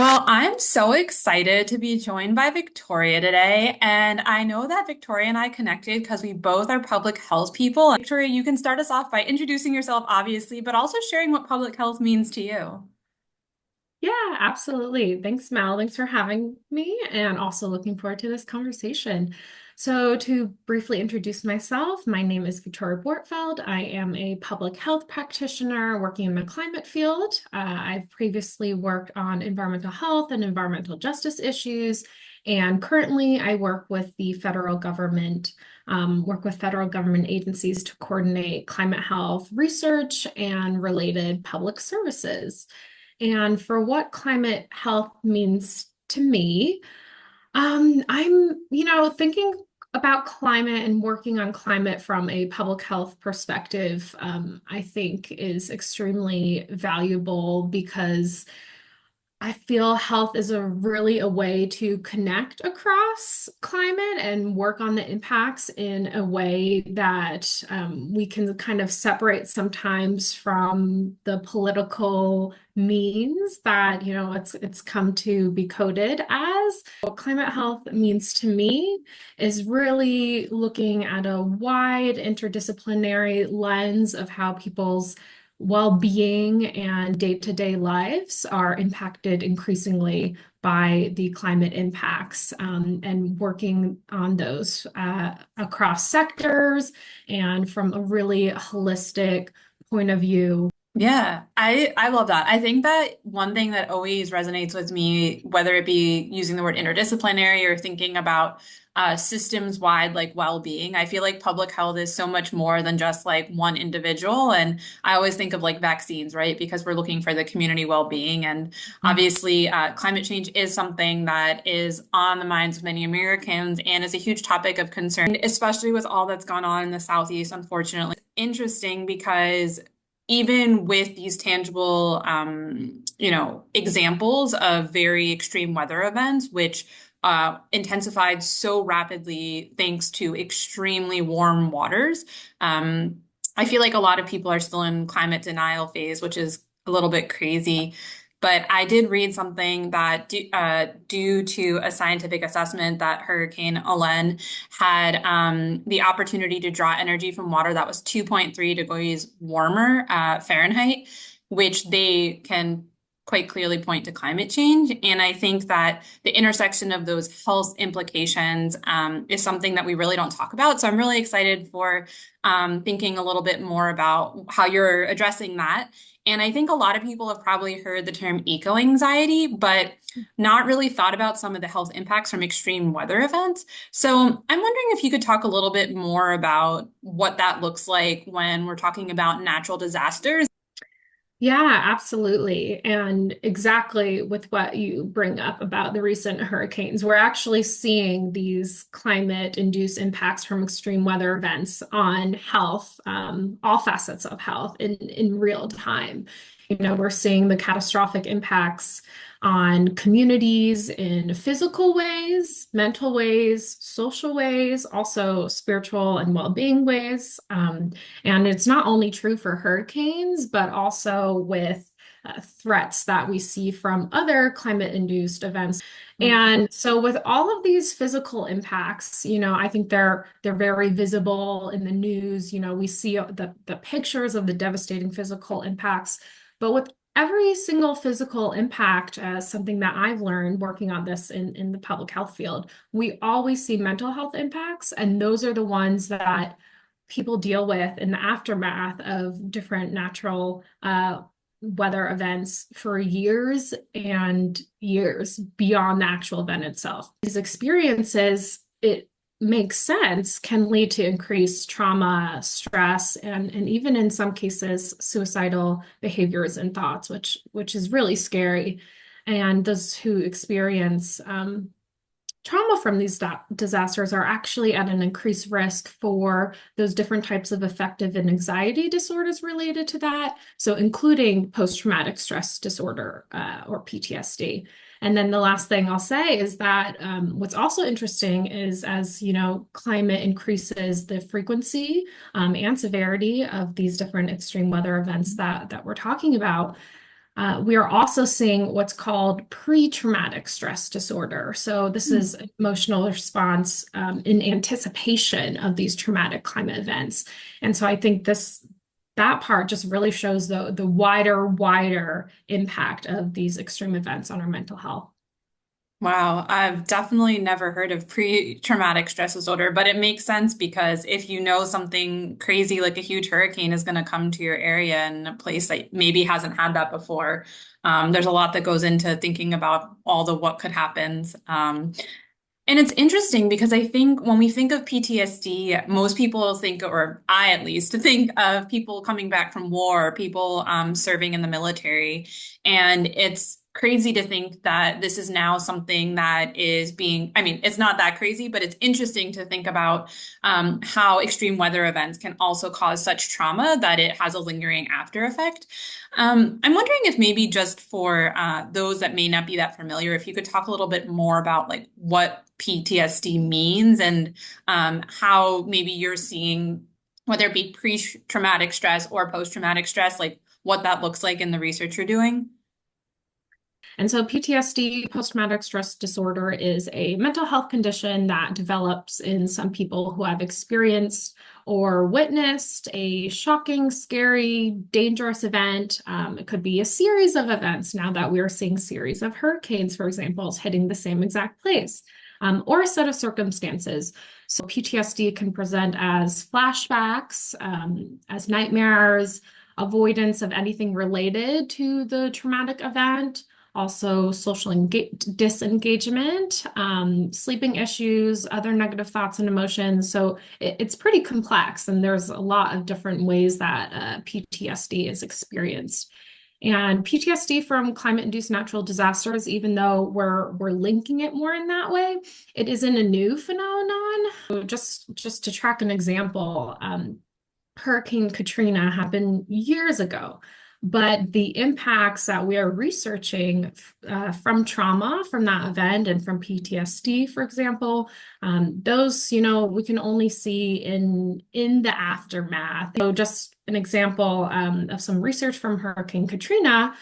Well, I'm so excited to be joined by Victoria today. And I know that Victoria and I connected because we both are public health people. Victoria, you can start us off by introducing yourself, obviously, but also sharing what public health means to you. Yeah, absolutely. Thanks, Mel. Thanks for having me, and also looking forward to this conversation. So, to briefly introduce myself, my name is Victoria Bortfield. I am a public health practitioner working in the climate field. I've previously worked on environmental health and environmental justice issues, and currently I work with the federal government, work with federal government agencies to coordinate climate health research and related public services. And for what climate health means to me, I'm thinking about climate and working on climate from a public health perspective, I think is extremely valuable because I feel health is really a way to connect across climate and work on the impacts in a way that we can kind of separate sometimes from the political means that, it's come to be coded as. What climate health means to me is really looking at a wide interdisciplinary lens of how people's well-being and day-to-day lives are impacted increasingly by the climate impacts, and working on those across sectors and from a really holistic point of view. Yeah, I love that. I think that one thing that always resonates with me, whether it be using the word interdisciplinary or thinking about systems wide like well-being, I feel like public health is so much more than just like one individual. And I always think of like vaccines, right? Because we're looking for the community well-being. And obviously, climate change is something that is on the minds of many Americans and is a huge topic of concern, especially with all that's gone on in the Southeast, unfortunately. Interesting because even with these tangible, examples of very extreme weather events, which intensified so rapidly thanks to extremely warm waters, I feel like a lot of people are still in climate denial phase, which is a little bit crazy. But I did read something that due to a scientific assessment that Hurricane Ellen had the opportunity to draw energy from water that was 2.3 degrees warmer Fahrenheit, which they can quite clearly point to climate change. And I think that the intersection of those health implications is something that we really don't talk about. So I'm really excited for thinking a little bit more about how you're addressing that. And I think a lot of people have probably heard the term eco anxiety, but not really thought about some of the health impacts from extreme weather events. So I'm wondering if you could talk a little bit more about what that looks like when we're talking about natural disasters. Yeah, absolutely. And exactly with what you bring up about the recent hurricanes, we're actually seeing these climate-induced impacts from extreme weather events on health, all facets of health in real time. We're seeing the catastrophic impacts on communities in physical ways, mental ways, social ways, also spiritual and well-being ways. And it's not only true for hurricanes, but also with threats that we see from other climate-induced events. And so with all of these physical impacts, I think they're very visible in the news. We see the pictures of the devastating physical impacts, but with every single physical impact, something that I've learned working on this in the public health field, we always see mental health impacts, and those are the ones that people deal with in the aftermath of different natural weather events for years and years beyond the actual event itself. These experiences, it makes sense, can lead to increased trauma, stress, and even in some cases, suicidal behaviors and thoughts, which is really scary. And those who experience trauma from these disasters are actually at an increased risk for those different types of affective and anxiety disorders related to that. So including post-traumatic stress disorder, or PTSD. And then the last thing I'll say is that what's also interesting is as climate increases the frequency and severity of these different extreme weather events that we're talking about, We are also seeing what's called pre-traumatic stress disorder. So this Hmm. is an emotional response in anticipation of these traumatic climate events. And so I think that part just really shows the wider impact of these extreme events on our mental health. Wow, I've definitely never heard of pre-traumatic stress disorder, but it makes sense because if you know something crazy like a huge hurricane is going to come to your area in a place that maybe hasn't had that before, there's a lot that goes into thinking about all the what could happen. And it's interesting because I think when we think of PTSD, most people think, or I at least, think of people coming back from war, people serving in the military. And it's crazy to think that this is now something that is being, I mean, it's not that crazy, but it's interesting to think about how extreme weather events can also cause such trauma that it has a lingering after effect. I'm wondering if maybe just for those that may not be that familiar, if you could talk a little bit more about like what PTSD means and how maybe you're seeing, whether it be pre-traumatic stress or post-traumatic stress, like what that looks like in the research you're doing. And so PTSD, post-traumatic stress disorder, is a mental health condition that develops in some people who have experienced or witnessed a shocking, scary, dangerous event. It could be a series of events now that we're seeing series of hurricanes, for example, hitting the same exact place, or a set of circumstances. So PTSD can present as flashbacks, as nightmares, avoidance of anything related to the traumatic event, also social disengagement, sleeping issues, other negative thoughts and emotions. So it's pretty complex, and there's a lot of different ways that PTSD is experienced. And PTSD from climate-induced natural disasters, even though we're linking it more in that way, it isn't a new phenomenon. So just to track an example, Hurricane Katrina happened years ago, but the impacts that we are researching from trauma from that event and from PTSD, for example, those, we can only see in the aftermath. So just an example of some research from Hurricane Katrina.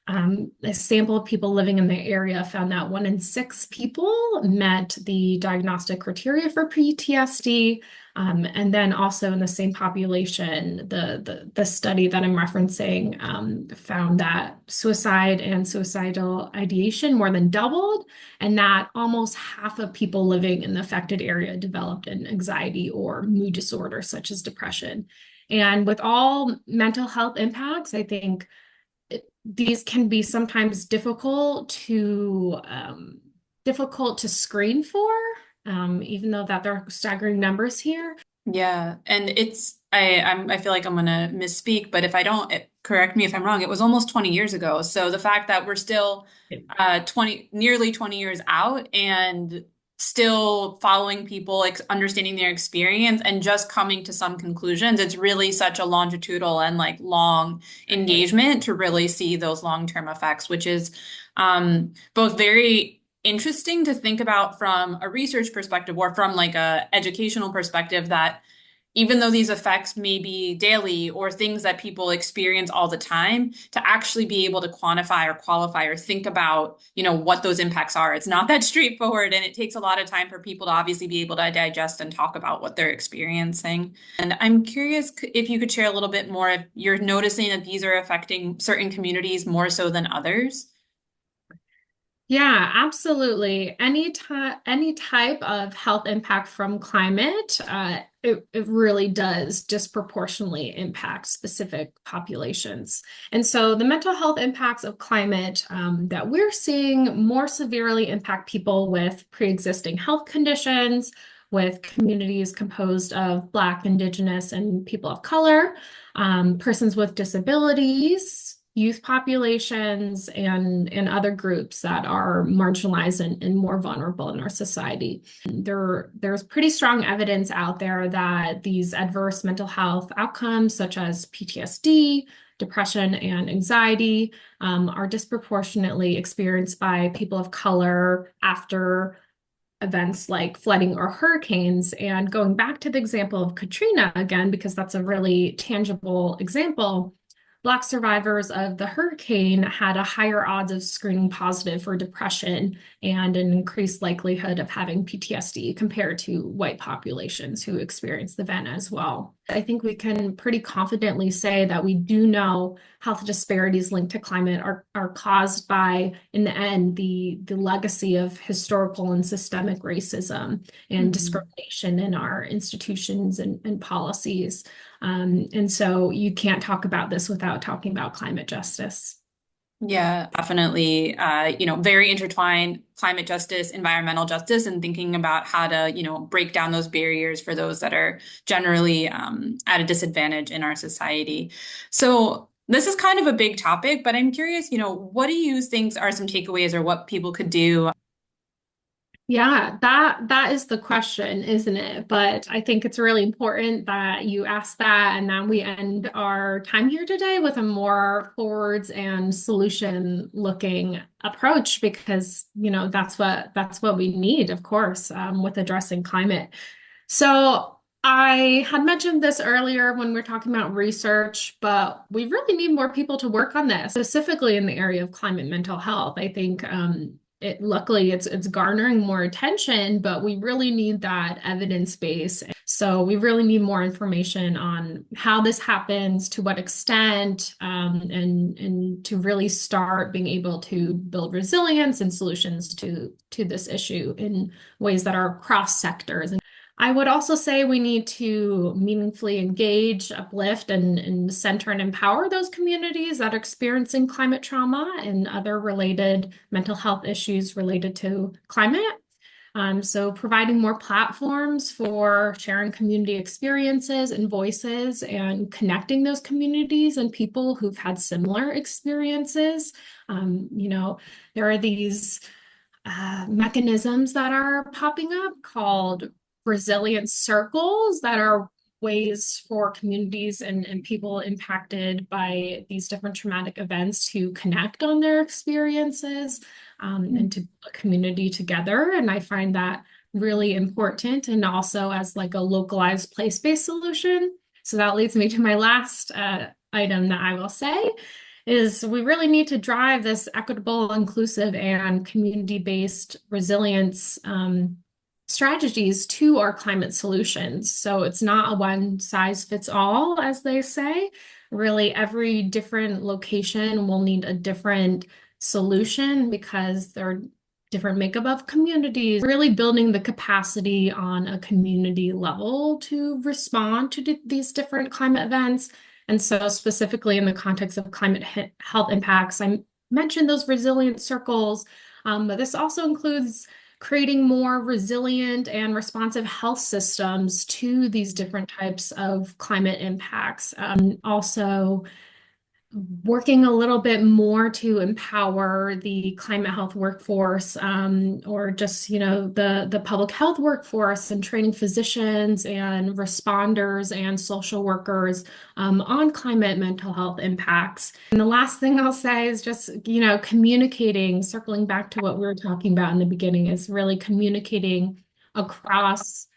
A sample of people living in the area found that 1 in 6 people met the diagnostic criteria for PTSD. And then also in the same population, the study that I'm referencing found that suicide and suicidal ideation more than doubled, and that almost half of people living in the affected area developed an anxiety or mood disorder, such as depression. And with all mental health impacts, I think these can be sometimes difficult to screen for, even though that there are staggering numbers here. Yeah, and I feel like I'm gonna misspeak, but if I don't, correct me if I'm wrong, it was almost 20 years ago. So the fact that we're still 20 years out and still following people, like understanding their experience and just coming to some conclusions, it's really such a longitudinal and like long engagement to really see those long-term effects, which is both very interesting to think about from a research perspective or from like a educational perspective, that even though these effects may be daily or things that people experience all the time, to actually be able to quantify or qualify or think about, what those impacts are. It's not that straightforward, and it takes a lot of time for people to obviously be able to digest and talk about what they're experiencing. And I'm curious if you could share a little bit more if you're noticing that these are affecting certain communities more so than others. Yeah, absolutely. Any type of health impact from climate, it really does disproportionately impact specific populations. And so the mental health impacts of climate that we're seeing more severely impact people with pre-existing health conditions, with communities composed of Black, Indigenous, and people of color, persons with disabilities, youth populations, and other groups that are marginalized and more vulnerable in our society. There's pretty strong evidence out there that these adverse mental health outcomes, such as PTSD, depression, and anxiety, are disproportionately experienced by people of color after events like flooding or hurricanes. And going back to the example of Katrina again, because that's a really tangible example, Black survivors of the hurricane had a higher odds of screening positive for depression and an increased likelihood of having PTSD compared to white populations who experienced the event as well. I think we can pretty confidently say that we do know health disparities linked to climate are caused by, in the end, the legacy of historical and systemic racism and Mhm. discrimination in our institutions and policies. And so you can't talk about this without talking about climate justice. Yeah, definitely. Very intertwined climate justice, environmental justice, and thinking about how to, break down those barriers for those that are generally at a disadvantage in our society. So this is kind of a big topic, but I'm curious, what do you think are some takeaways or what people could do? Yeah, that is the question, isn't it? But I think it's really important that you ask that and that we end our time here today with a more forwards and solution looking approach because, that's what we need, of course, with addressing climate. So I had mentioned this earlier when we are talking about research, but we really need more people to work on this, specifically in the area of climate mental health. I think luckily it's garnering more attention, but we really need that evidence base. So we really need more information on how this happens, to what extent, and to really start being able to build resilience and solutions to this issue in ways that are cross sectors. I would also say we need to meaningfully engage, uplift, and center and empower those communities that are experiencing climate trauma and other related mental health issues related to climate. So providing more platforms for sharing community experiences and voices and connecting those communities and people who've had similar experiences. There are these mechanisms that are popping up called resilience circles that are ways for communities and people impacted by these different traumatic events to connect on their experiences and to put a community together. And I find that really important and also as like a localized place-based solution. So that leads me to my last item that I will say is we really need to drive this equitable, inclusive, and community-based resilience strategies to our climate solutions. So it's not a one size fits all, as they say. Really, every different location will need a different solution because there are different makeup of communities, really building the capacity on a community level to respond to these different climate events. And so specifically in the context of climate health impacts, I mentioned those resilient circles, but this also includes creating more resilient and responsive health systems to these different types of climate impacts. Also working a little bit more to empower the climate health workforce, or just, the public health workforce and training physicians and responders and social workers on climate mental health impacts. And the last thing I'll say is just, communicating, circling back to what we were talking about in the beginning, is really communicating across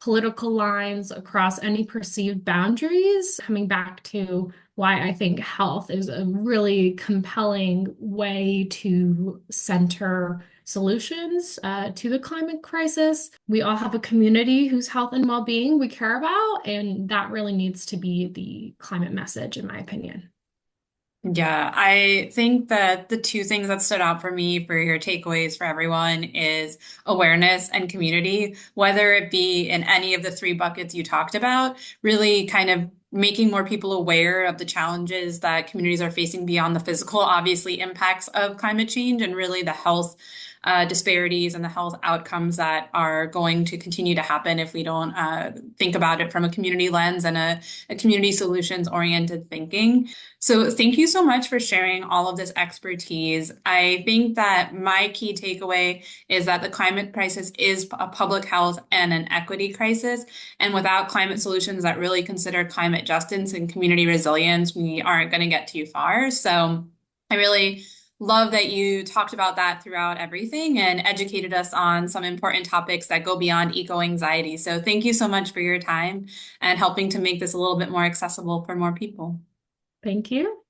political lines, across any perceived boundaries, coming back to why I think health is a really compelling way to center solutions to the climate crisis. We all have a community whose health and well-being we care about, and that really needs to be the climate message, in my opinion. Yeah, I think that the two things that stood out for me for your takeaways for everyone is awareness and community, whether it be in any of the three buckets you talked about, really kind of making more people aware of the challenges that communities are facing beyond the physical, obviously, impacts of climate change and really the health disparities and the health outcomes that are going to continue to happen if we don't think about it from a community lens and a community solutions oriented thinking. So thank you so much for sharing all of this expertise. I think that my key takeaway is that the climate crisis is a public health and an equity crisis. And without climate solutions that really consider climate justice and community resilience, we aren't going to get too far. So I really love that you talked about that throughout everything and educated us on some important topics that go beyond eco-anxiety. So thank you so much for your time and helping to make this a little bit more accessible for more people. Thank you.